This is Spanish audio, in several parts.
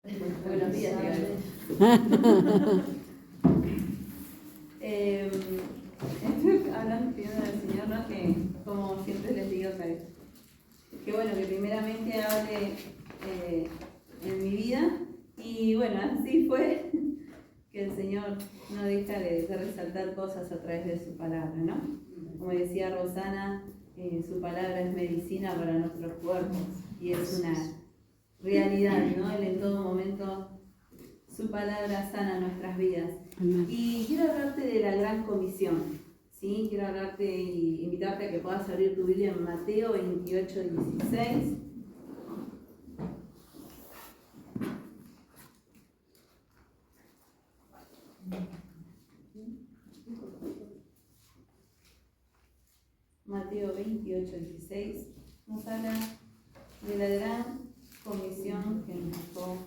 Buenos días, estoy hablando, pidiendo al Señor, ¿no? Que, como siempre les digo, que bueno, que primeramente hable en mi vida. Y bueno, así fue que el Señor no deja de resaltar cosas a través de su palabra, ¿no? Como decía Rosana, su palabra es medicina para nuestros cuerpos y es una realidad, ¿no? Él en todo momento, su palabra sana nuestras vidas. Amén. Y quiero hablarte de la gran comisión, ¿sí? Quiero hablarte y invitarte a que puedas abrir tu Biblia en Mateo 28, 16. Mateo 28, 16 nos habla de la gran comisión que nos dejó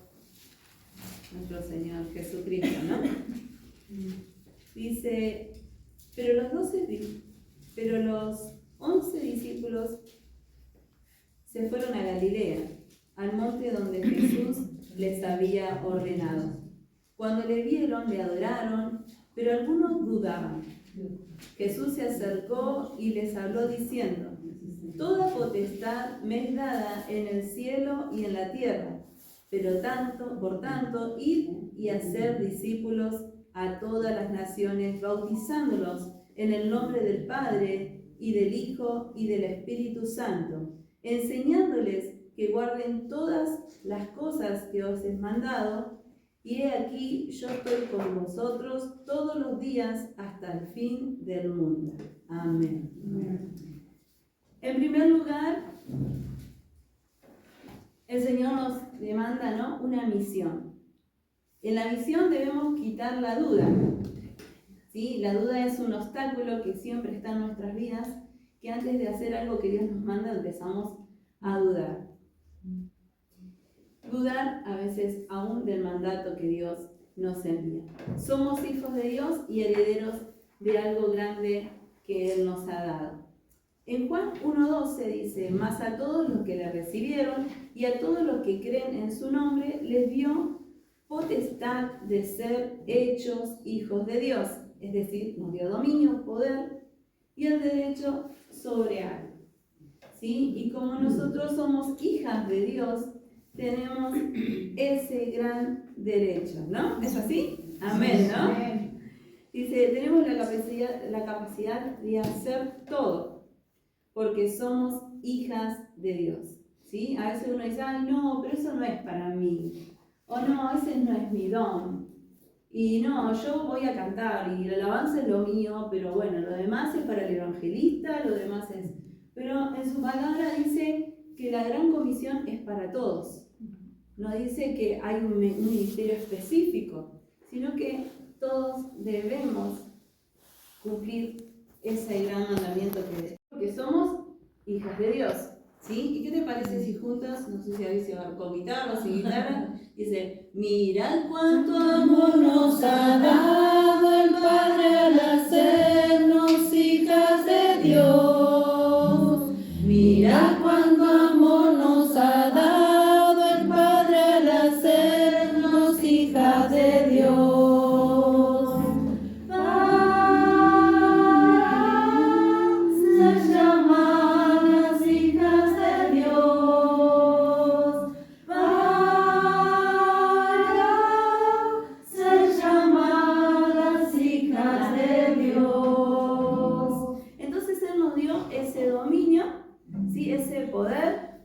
nuestro Señor Jesucristo, ¿no? Dice, pero los 11 discípulos se fueron a Galilea, al monte donde Jesús les había ordenado. Cuando le vieron, le adoraron, pero algunos dudaban. Jesús se acercó y les habló diciendo: toda potestad me es dada en el cielo y en la tierra. Por tanto, id y hacer discípulos a todas las naciones, bautizándolos en el nombre del Padre, y del Hijo, y del Espíritu Santo, enseñándoles que guarden todas las cosas que os he mandado, y he aquí, yo estoy con vosotros todos los días hasta el fin del mundo. Amén. En primer lugar, el Señor nos demanda, ¿no?, una misión. En la misión debemos quitar la duda, ¿sí? La duda es un obstáculo que siempre está en nuestras vidas, que antes de hacer algo que Dios nos manda empezamos a dudar. Dudar a veces aún del mandato que Dios nos envía. Somos hijos de Dios y herederos de algo grande que Él nos ha dado. En Juan 1:12 dice: mas a todos los que le recibieron y a todos los que creen en su nombre les dio potestad de ser hechos hijos de Dios. Es decir, nos dio dominio, poder y el derecho sobre algo, ¿sí? Y como nosotros somos hijas de Dios, tenemos ese gran derecho, ¿no? ¿Es así? Amén, ¿no? Dice, tenemos la capacidad de hacer todo, porque somos hijas de Dios, ¿sí? A veces uno dice: ay, no, pero eso no es para mí, o no, ese no es mi don, y no, yo voy a cantar, y la alabanza es lo mío, pero bueno, lo demás es para el evangelista, lo demás es... Pero en su palabra dice que la gran comisión es para todos. No dice que hay un ministerio específico, sino que todos debemos cumplir ese gran mandamiento porque somos hijas de Dios, ¿sí? ¿Y qué te parece si juntas, no sé si habéis con guitarra o sin guitarra, dice: mirad cuánto amor nos ha dado el Padre al hacernos hijas de Dios? Mirad cuánto amor nos ha dado el Padre al hacernos hijas de Dios.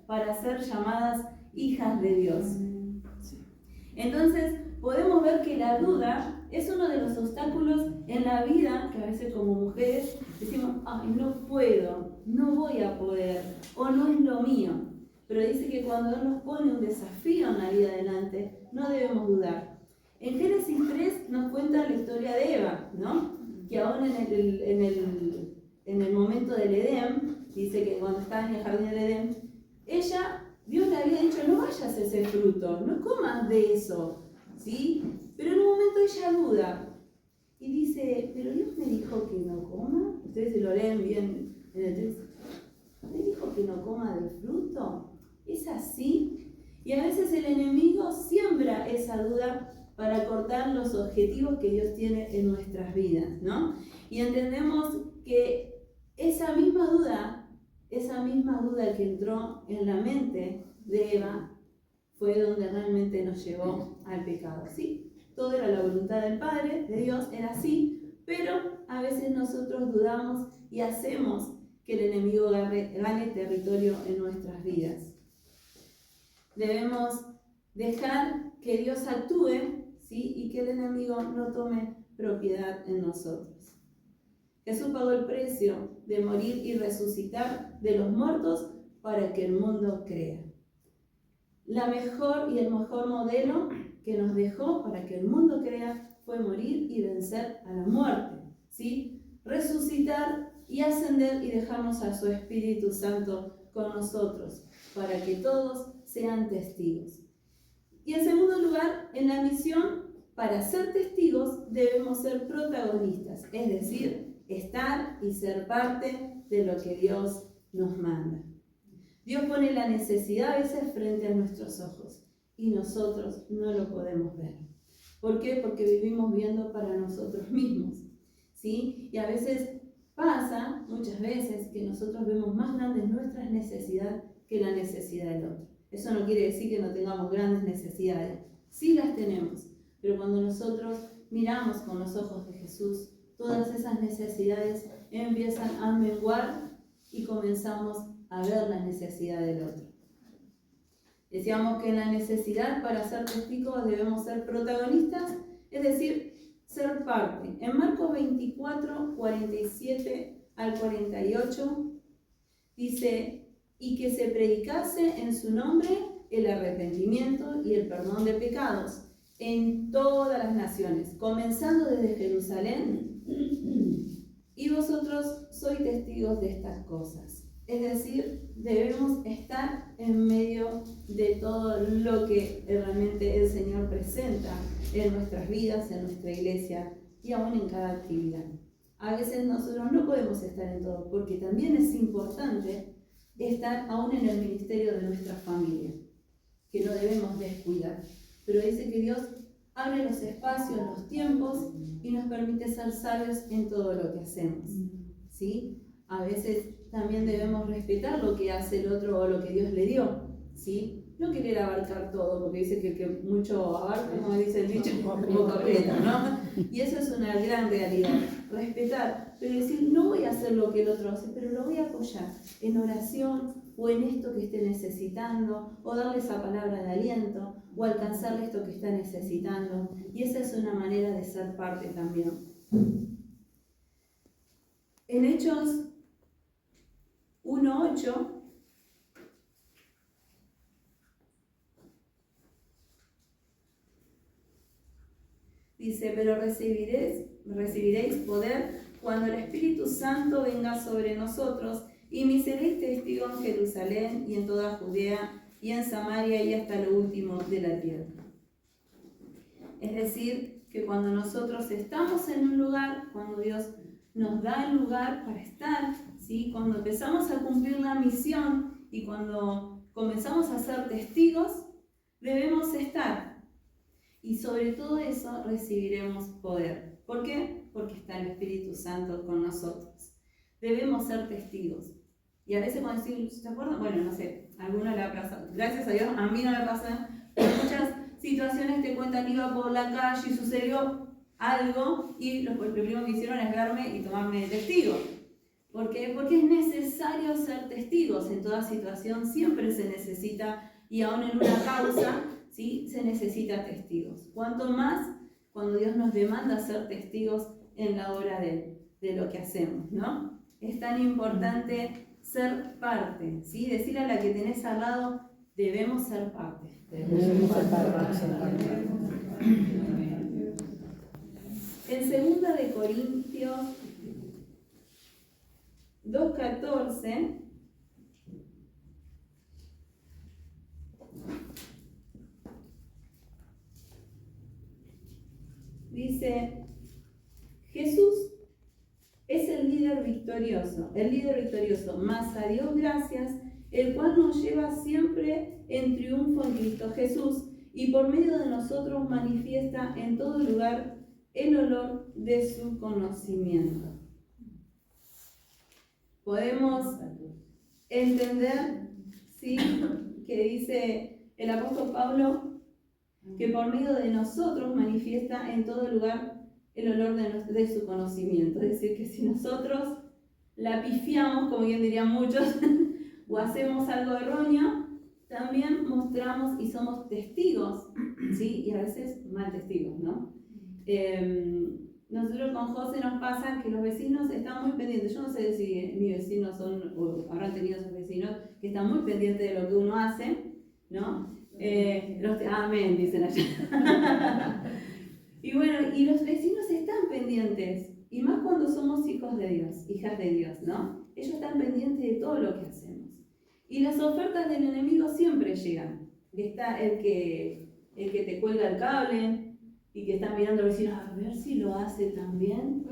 Para ser llamadas hijas de Dios. Entonces, podemos ver que la duda es uno de los obstáculos en la vida, que a veces como mujeres decimos: ay, no puedo, no voy a poder, o no es lo mío. Pero dice que cuando Dios nos pone un desafío en la vida adelante, no debemos dudar. En Génesis 3 nos cuenta la historia de Eva, ¿no? Que aún en el momento del Edén, dice que cuando estaba en el jardín del Edén, Dios le había dicho: no vayas a ese fruto, no comas de eso, ¿sí? Pero en un momento ella duda y dice: pero Dios me dijo que no coma. Ustedes se lo leen bien en el texto. ¿Me dijo que no coma del fruto? ¿Es así? Y a veces el enemigo siembra esa duda para cortar los objetivos que Dios tiene en nuestras vidas, ¿no? Y entendemos que esa misma duda que entró en la mente de Eva, fue donde realmente nos llevó al pecado, ¿sí? Todo era la voluntad del Padre, de Dios, era así, pero a veces nosotros dudamos y hacemos que el enemigo gane territorio en nuestras vidas. Debemos dejar que Dios actúe, ¿sí? Y que el enemigo no tome propiedad en nosotros. Jesús pagó el precio de morir y resucitar de los muertos para que el mundo crea. El mejor modelo que nos dejó para que el mundo crea fue morir y vencer a la muerte, ¿sí? Resucitar y ascender y dejarnos a su Espíritu Santo con nosotros para que todos sean testigos. Y en segundo lugar, en la misión, para ser testigos debemos ser protagonistas, es decir, estar y ser parte de lo que Dios nos manda. Dios pone la necesidad a veces frente a nuestros ojos y nosotros no lo podemos ver. ¿Por qué? Porque vivimos viendo para nosotros mismos, ¿sí? Y a veces pasa, muchas veces, que nosotros vemos más grandes nuestras necesidades que la necesidad del otro. Eso no quiere decir que no tengamos grandes necesidades. Sí las tenemos, pero cuando nosotros miramos con los ojos de Jesús, todas esas necesidades empiezan a menguar y comenzamos a ver la necesidad del otro. Decíamos que en la necesidad para ser testigos debemos ser protagonistas, es decir, ser parte. En Marcos 24, 47 al 48 dice: y que se predicase en su nombre el arrepentimiento y el perdón de pecados en todas las naciones, comenzando desde Jerusalén, y vosotros sois testigos de estas cosas. Es decir, debemos estar en medio de todo lo que realmente el Señor presenta en nuestras vidas, en nuestra iglesia y aún en cada actividad. A veces nosotros no podemos estar en todo, porque también es importante estar aún en el ministerio de nuestra familia, que no debemos descuidar. Pero dice que Dios abre los espacios, los tiempos y nos permite ser sabios en todo lo que hacemos, ¿sí? A veces también debemos respetar lo que hace el otro o lo que Dios le dio, ¿sí? No querer abarcar todo, porque dice que mucho abarca, como dice el dicho, poco aprieta, ¿no? Y eso es una gran realidad, respetar, pero decir, no voy a hacer lo que el otro hace, pero lo voy a apoyar en oración o en esto que esté necesitando, o darle esa palabra de aliento, o alcanzarle esto que está necesitando. Y esa es una manera de ser parte también. En Hechos 1:8 dice: pero recibiréis poder cuando el Espíritu Santo venga sobre nosotros, y me seréis testigos en Jerusalén y en toda Judea y en Samaria y hasta lo último de la tierra. Es decir, que cuando nosotros estamos en un lugar, cuando Dios nos da el lugar para estar, ¿sí? Cuando empezamos a cumplir la misión y cuando comenzamos a ser testigos, debemos estar. Y sobre todo eso recibiremos poder. ¿Por qué? Porque está el Espíritu Santo con nosotros. Debemos ser testigos. Y a veces cuando decimos, ¿se acuerdan? Bueno, no sé, a alguno le ha pasado. Gracias a Dios, a mí no me pasa. Pero muchas situaciones te cuentan que iba por la calle y sucedió algo y lo primero que hicieron es verme y tomarme de testigo. ¿Por qué? Porque es necesario ser testigos. En toda situación siempre se necesita, y aún en una causa, ¿sí? Se necesita testigos. Cuanto más cuando Dios nos demanda ser testigos en la obra de lo que hacemos, ¿no? Es tan importante ser parte, ¿sí? Decirle a la que tenés al lado, debemos ser parte. Debemos ser parte. En 2 de Corintios 2:14 dice: Jesús es el líder victorioso, mas a Dios gracias, el cual nos lleva siempre en triunfo en Cristo Jesús, y por medio de nosotros manifiesta en todo lugar el olor de su conocimiento. Podemos entender, ¿sí?, que dice el apóstol Pablo que por medio de nosotros manifiesta en todo lugar el olor de su conocimiento. Es decir, que si nosotros la pifiamos, como bien dirían muchos, o hacemos algo erróneo, también mostramos y somos testigos, ¿sí? Y a veces mal testigos, ¿no? Nosotros con José nos pasa que los vecinos están muy pendientes. Yo no sé si mis vecinos son, o habrán tenido esos vecinos, que están muy pendientes de lo que uno hace, ¿no? Amén, dicen allá. Y bueno, y los vecinos están pendientes, y más cuando somos hijos de Dios, hijas de Dios, ¿no? Ellos están pendientes de todo lo que hacemos. Y las ofertas del enemigo siempre llegan. Está el que te cuelga el cable y que está mirando al vecino a ver si lo hace también.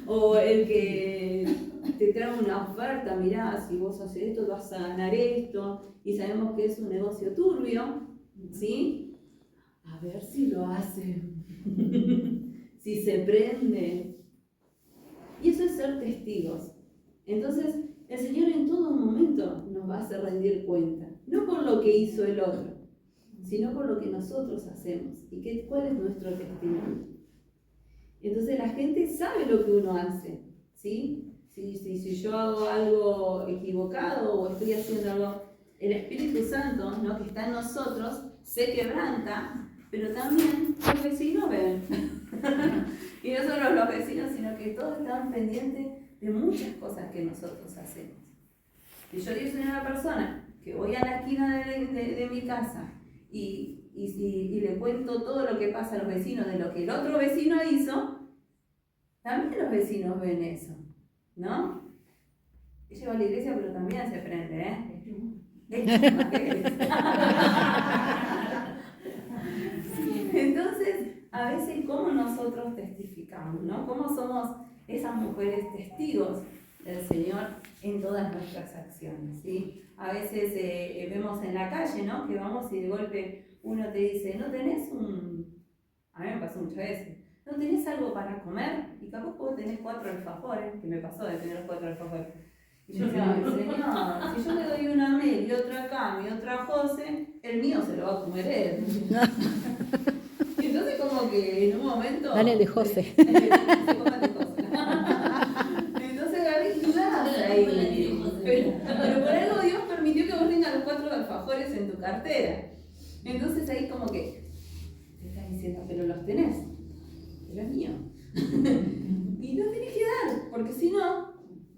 O el que te trae una oferta, mirá, si vos haces esto vas a ganar esto, y sabemos que es un negocio turbio, ¿sí? A ver si lo hace, si se prende. Y eso es ser testigos. Entonces, el Señor en todo momento nos va a hacer rendir cuenta, no por lo que hizo el otro, sino por lo que nosotros hacemos y cuál es nuestro testimonio. Entonces la gente sabe lo que uno hace, ¿sí? Si yo hago algo equivocado o estoy haciendo algo, el Espíritu Santo, ¿no?, que está en nosotros, se quebranta, pero también los vecinos ven. Y no solo los vecinos, sino que todos están pendientes de muchas cosas que nosotros hacemos. Si yo soy una persona que voy a la esquina de mi casa y le cuento todo lo que pasa a los vecinos de lo que el otro vecino hizo, también los vecinos ven eso, ¿no? Llego a la iglesia, pero también se prende, ¿eh? Entonces, a veces, ¿cómo nosotros testificamos, ¿no? ¿Cómo somos esas mujeres testigos del Señor en todas nuestras acciones, ¿sí? A veces vemos en la calle, ¿no?, que vamos y de golpe uno te dice, ¿no tenés a mí me pasó muchas veces, ¿no tenés algo para comer? Y capaz vos tenés 4 alfajores, que me pasó de tener 4 alfajores. Y yo digo, Señor, si yo le doy una a Mel y otra a Cami y otra a José, el mío se lo va a comer él. Y entonces como que en un momento... Dale el de José. Se coma el de José. Entonces agarré y nada ahí. Pero por algo Dios permitió que vos tengas los 4 alfajores en tu cartera. Entonces ahí como que te estás diciendo, pero los tenés, pero es mío. Y no tenés que dar, porque si no,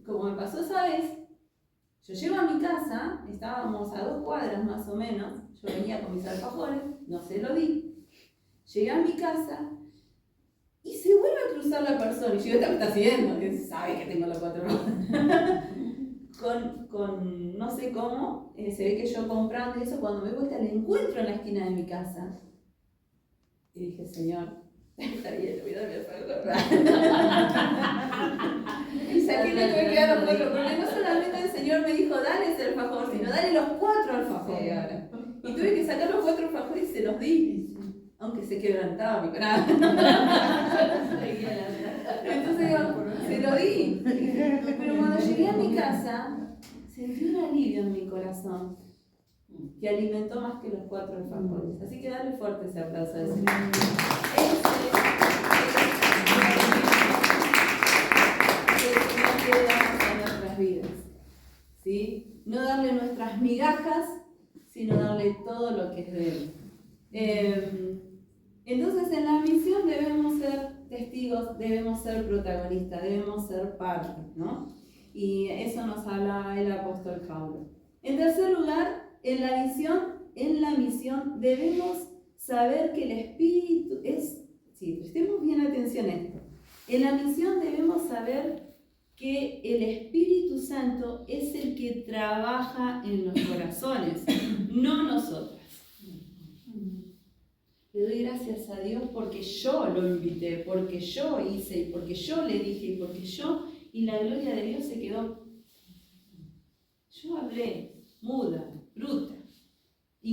como me pasó esa vez, yo llego a mi casa, estábamos a 2 cuadras más o menos, yo venía con mis alfajores, no se lo di, llegué a mi casa y se vuelve a cruzar la persona, y yo digo, ¿qué está haciendo? Que sabe que tengo los 4 alfajores. Con no sé cómo, se ve que yo comprando eso, cuando me vuelta la encuentro en la esquina de mi casa. Y dije, Señor, está bien, voy a dar mi alfajor. Y saqué le tuve que dar los 4, porque no solamente el Señor me dijo, dale ese alfajor, sino dale los 4 alfajores ahora. Y tuve que sacar los 4 alfajores y se los di. Aunque se quebrantaba mi corazón. Entonces se lo di. Pero cuando llegué a mi casa, sentí un alivio en mi corazón que alimentó más que los 4 alfajores. Así que dale fuerte ese aplauso al Señor. Que damos a nuestras vidas, ¿sí? No darle nuestras migajas, sino darle todo lo que es de Él. Entonces en la misión debemos ser testigos, debemos ser protagonistas, debemos ser parte, ¿no? Y eso nos habla el apóstol Pablo. En tercer lugar, en la misión debemos saber que el Espíritu es, sí, prestemos bien atención a esto. En la misión debemos saber que el Espíritu Santo es el que trabaja en los corazones, no nosotras. Le doy gracias a Dios porque yo lo invité, porque yo hice, y porque yo le dije, y porque yo, y la gloria de Dios se quedó. Yo hablé, muda, bruta,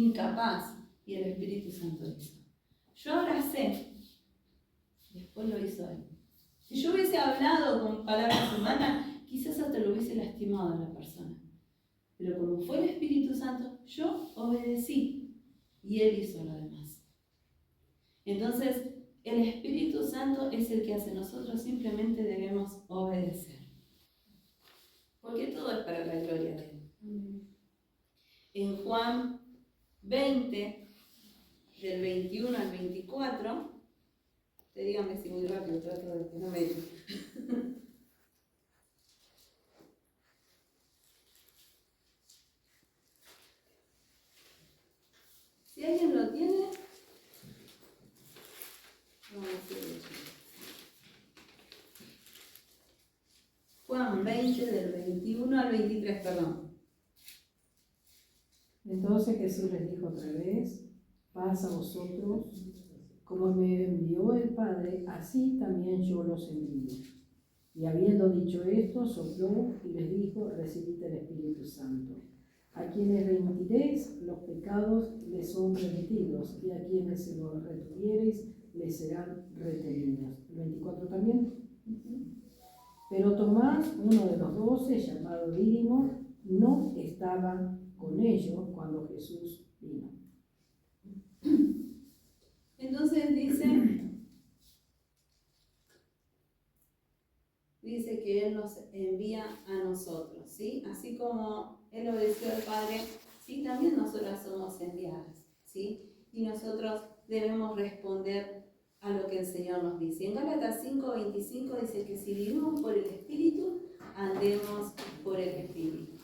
incapaz. Y el Espíritu Santo hizo. Yo ahora sé. Después lo hizo él. Si yo hubiese hablado con palabras humanas, quizás hasta lo hubiese lastimado a la persona. Pero como fue el Espíritu Santo, yo obedecí. Y él hizo lo demás. Entonces, el Espíritu Santo es el que hace. Nosotros simplemente debemos obedecer. Porque todo es para la gloria de él. En Juan 20, del 21 al 24, díganme si muy rápido, trato de que no me diga. Si alguien lo tiene, vamos a hacerlo. Juan 20, del 21 al 23, perdón. Entonces Jesús les dijo otra vez: paz a vosotros, como me envió el Padre, así también yo los envío. Y habiendo dicho esto, sopló y les dijo: recibid el Espíritu Santo. A quienes remitiréis los pecados les son remitidos, y a quienes se los retuviereis les serán retenidos. ¿El 24 también? Pero Tomás, uno de los 12, llamado Dídimo, no estaba con ellos cuando Jesús vino. Entonces dice que Él nos envía a nosotros, ¿sí? Así como Él obedeció al Padre, ¿sí? También nosotras somos enviadas, ¿sí? Y nosotros debemos responder a lo que el Señor nos dice. En Gálatas 5:25 dice que si vivimos por el Espíritu, andemos por el Espíritu.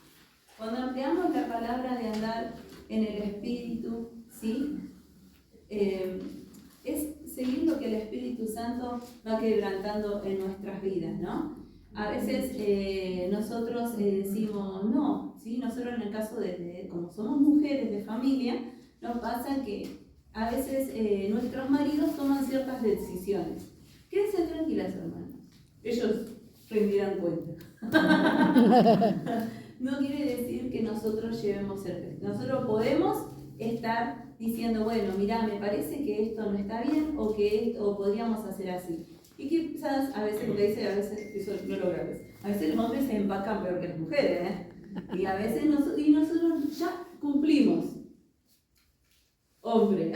Cuando empleamos la palabra de andar en el Espíritu, ¿sí? Es seguir lo que el Espíritu Santo va quebrantando en nuestras vidas, ¿no? A veces nosotros decimos no, ¿sí? Nosotros en el caso de como somos mujeres de familia, nos pasa que a veces nuestros maridos toman ciertas decisiones. Quédense tranquilas, hermanas. Ellos rendirán cuenta. No quiere decir que nosotros llevemos el peso. Nosotros podemos estar diciendo, bueno, mira, me parece que esto no está bien o podríamos hacer así. Y quizás a veces, porque dice, a veces, eso no lo grabes, a veces los hombres se empacan peor que las mujeres, ¿eh? Y a veces nosotros ya cumplimos. Hombre.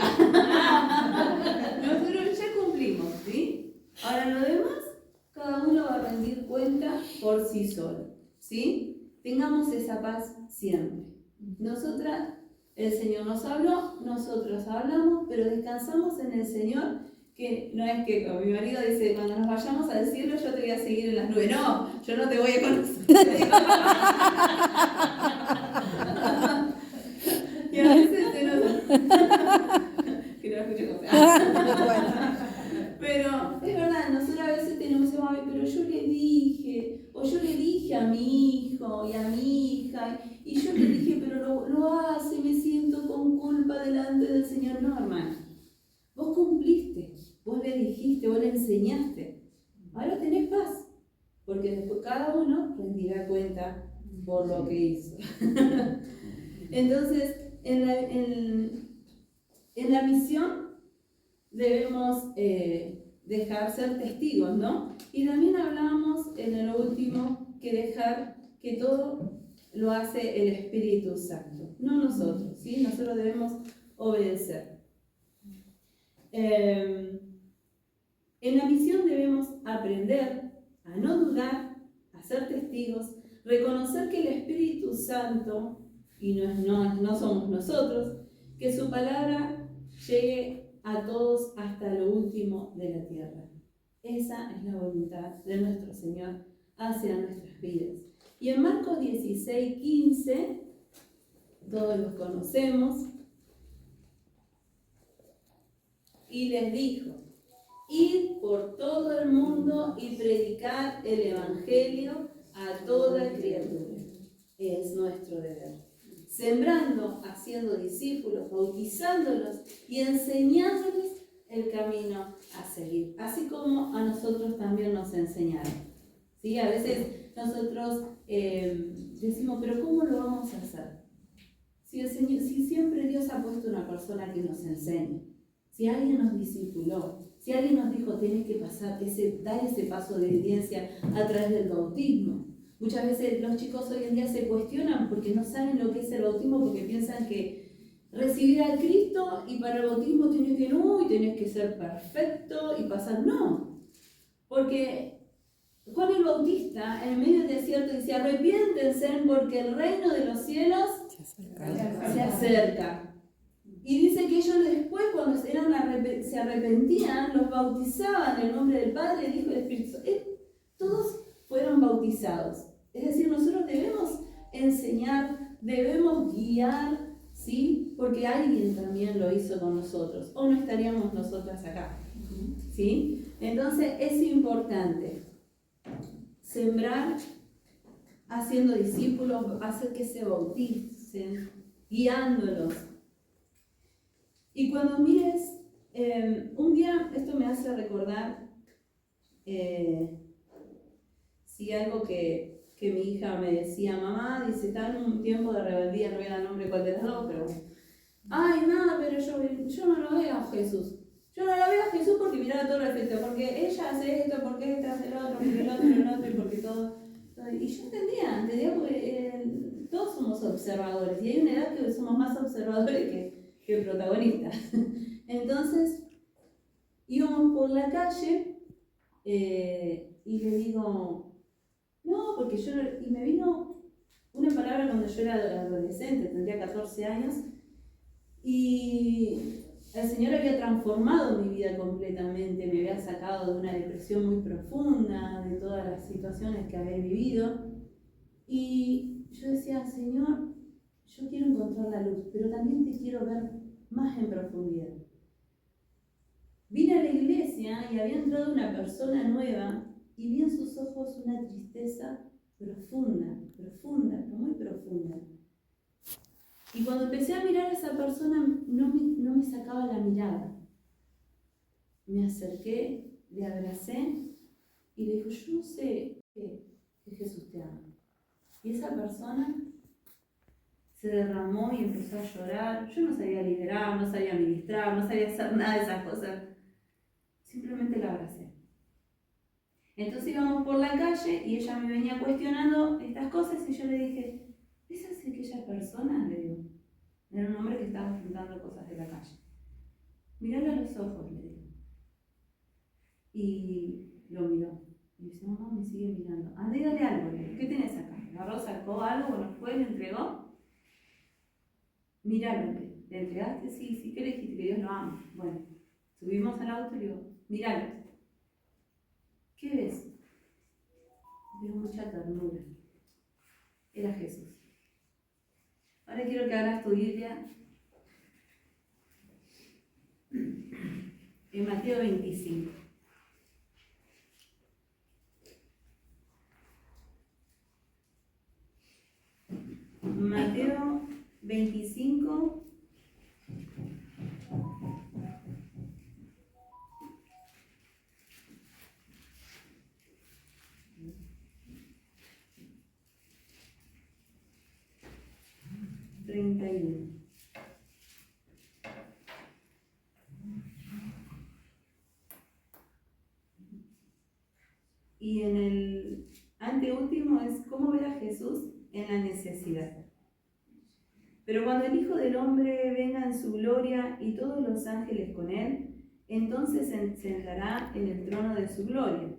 Nosotros ya cumplimos, ¿sí? Ahora lo demás, cada uno va a rendir cuenta por sí solo, ¿sí? Tengamos esa paz siempre. Nosotras, el Señor nos habló, nosotros hablamos, pero descansamos en el Señor, que no es que como mi marido dice, cuando nos vayamos al cielo yo te voy a seguir en las nubes. No, yo no te voy a conocer. Y a veces se nos... que no escuche cosas. Pero es verdad, nosotros a veces tenemos, ay, pero yo le dije, o yo le dije a mi hijo y a mi hija, y yo le dije, pero lo hace, me siento con culpa delante del Señor. No, hermano, vos cumpliste, vos le dijiste, vos le enseñaste. Ahora tenés paz, porque después cada uno rendirá cuenta por lo que hizo. Entonces, en la misión debemos dejar ser testigos, ¿no? Y también hablábamos en el último que dejar que todo lo hace el Espíritu Santo, no nosotros, ¿sí? Nosotros debemos obedecer. En la misión debemos aprender a no dudar, a ser testigos, reconocer que el Espíritu Santo, y no somos nosotros, que su palabra llegue a todos hasta lo último de la tierra. Esa es la voluntad de nuestro Señor hacia nuestras vidas. Y en Marcos 16:15, todos los conocemos, y les dijo: id por todo el mundo y predicad el Evangelio a toda criatura. Es nuestro deber. Sembrando, haciendo discípulos, bautizándolos y enseñándoles el camino a seguir. Así como a nosotros también nos enseñaron. ¿Sí? A veces nosotros decimos, pero ¿cómo lo vamos a hacer? si siempre Dios ha puesto una persona que nos enseñe, si alguien nos discipuló, si alguien nos dijo tenés que dar ese paso de obediencia a través del bautismo. Muchas veces los chicos hoy en día se cuestionan porque no saben lo que es el bautismo, porque piensan que recibir a Cristo y para el bautismo tenés que ser perfecto y pasar. No, porque Juan el Bautista en medio del desierto dice: arrepiéntense porque el reino de los cielos se acerca. Y dice que ellos después, cuando se arrepentían, los bautizaban en el nombre del Padre, del Hijo y del Espíritu Santo. Todos fueron bautizados. Es decir, nosotros debemos enseñar, debemos guiar, ¿sí? Porque alguien también lo hizo con nosotros, o no estaríamos nosotras acá, ¿sí? Entonces es importante sembrar haciendo discípulos, hacer que se bauticen, guiándolos. Y cuando mires, un día, esto me hace recordar, algo que mi hija me decía: mamá, dice, está en un tiempo de rebeldía, no era el nombre cuál de las dos, pero ay, nada, pero yo no lo veo a Jesús. Yo no lo veo a Jesús porque miraba todo el efecto, porque ella hace esto, porque esta hace el otro, porque el otro, y porque todo. Y yo entendía porque todos somos observadores, y hay una edad que somos más observadores que protagonistas. Entonces, íbamos por la calle y le digo, no, porque y me vino una palabra cuando yo era adolescente, tendría 14 años, y el Señor había transformado mi vida completamente, me había sacado de una depresión muy profunda, de todas las situaciones que había vivido, y yo decía: Señor, yo quiero encontrar la luz, pero también te quiero ver más en profundidad. Vine a la iglesia y había entrado una persona nueva y vi en sus ojos una tristeza profunda, pero muy profunda. Y cuando empecé a mirar a esa persona, no me sacaba la mirada. Me acerqué, le abracé y le digo: yo no sé que Jesús te ama. Y esa persona se derramó y empezó a llorar. Yo no sabía liberar, no sabía ministrar, no sabía hacer nada de esas cosas. Simplemente la abracé. Entonces íbamos por la calle y ella me venía cuestionando estas cosas y yo le dije: ¿esa es aquella persona? Le digo. Era un hombre que estaba enfrentando cosas de la calle. Mirale a los ojos, le digo. Y lo miró. Y dice: mamá, me sigue mirando. Andá y dale algo, le digo. ¿Qué tenés acá? Agarró, sacó algo, bueno, fue, le entregó. Miralo, ¿le entregaste? Sí, ¿qué le dijiste? Que Dios lo ama. Bueno, subimos al auto y le digo: miralo. ¿Qué ves? Veo mucha ternura. Era Jesús. Ahora quiero que hagas tu Biblia en Mateo 25. Mateo 25. Y en el anteúltimo es cómo ver a Jesús en la necesidad. Pero cuando el Hijo del Hombre venga en su gloria y todos los ángeles con él, entonces se sentará en el trono de su gloria,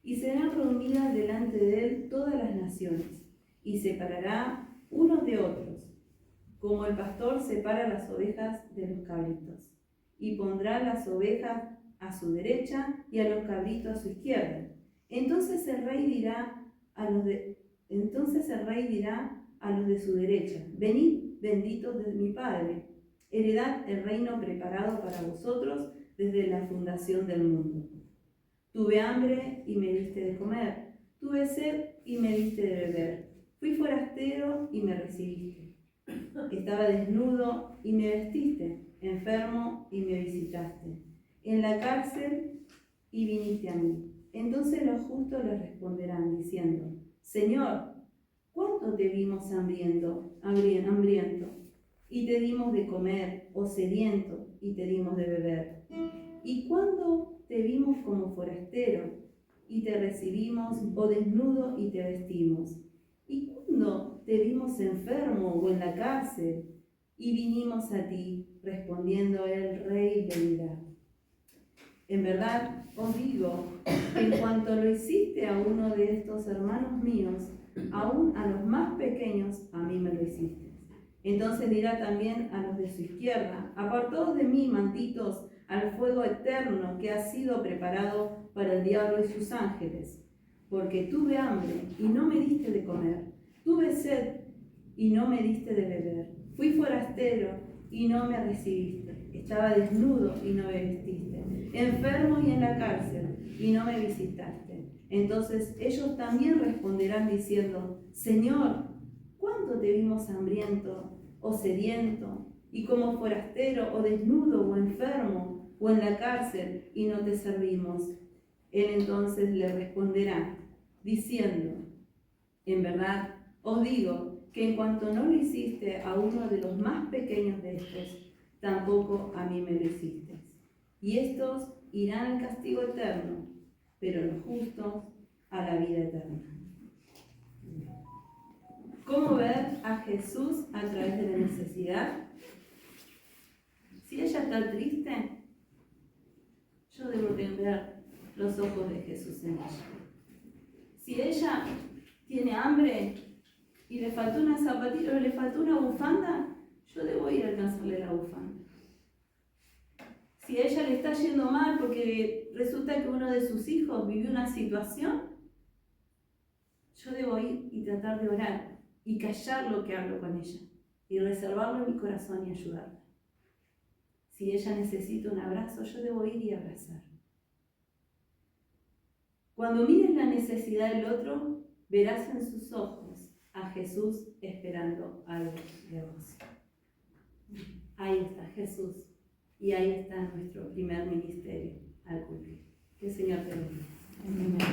y serán reunidas delante de él todas las naciones, y separará unos de otros, como el pastor separa las ovejas de los cabritos, y pondrá las ovejas a su derecha y a los cabritos a su izquierda. Entonces el rey dirá a los de su derecha: venid, benditos de mi Padre, heredad el reino preparado para vosotros desde la fundación del mundo. Tuve hambre y me diste de comer, tuve sed y me diste de beber, fui forastero y me recibiste, estaba desnudo y me vestiste, enfermo y me visitaste, en la cárcel y viniste a mí. Entonces los justos les responderán diciendo: Señor, ¿cuándo te vimos hambriento y te dimos de comer, o sediento, y te dimos de beber? ¿Y cuándo te vimos como forastero, y te recibimos, o desnudo, y te vestimos? ¿Y cuándo te vimos enfermo o en la cárcel, y vinimos a ti? Respondiendo el rey le dirá: en verdad os digo, en cuanto lo hiciste a uno de estos hermanos míos, aún a los más pequeños, a mí me lo hiciste. Entonces dirá también a los de su izquierda: apartaos de mí, malditos, al fuego eterno que ha sido preparado para el diablo y sus ángeles. Porque tuve hambre y no me diste de comer, tuve sed y no me diste de beber, fui forastero y no me recibiste, estaba desnudo y no me vestiste, enfermo y en la cárcel y no me visitaste. Entonces ellos también responderán diciendo: Señor, ¿cuándo te vimos hambriento o sediento, y como forastero o desnudo o enfermo o en la cárcel y no te servimos? Él entonces le responderá diciendo: en verdad os digo que en cuanto no lo hiciste a uno de los más pequeños de estos, tampoco a mí me lo hiciste. Y estos irán al castigo eterno, pero los justos a la vida eterna. ¿Cómo ver a Jesús a través de la necesidad? Si ella está triste, yo debo ver los ojos de Jesús en ella. Si ella tiene hambre y le faltó una zapatilla o le faltó una bufanda, yo debo ir a alcanzarle la bufanda. Si a ella le está yendo mal porque resulta que uno de sus hijos vivió una situación, yo debo ir y tratar de orar y callar lo que hablo con ella y reservarlo en mi corazón y ayudarla. Si ella necesita un abrazo, yo debo ir y abrazar. Cuando mires la necesidad del otro, verás en sus ojos a Jesús esperando algo de vos. Ahí está Jesús y ahí está nuestro primer ministerio al cumplir. Que el Señor te bendiga.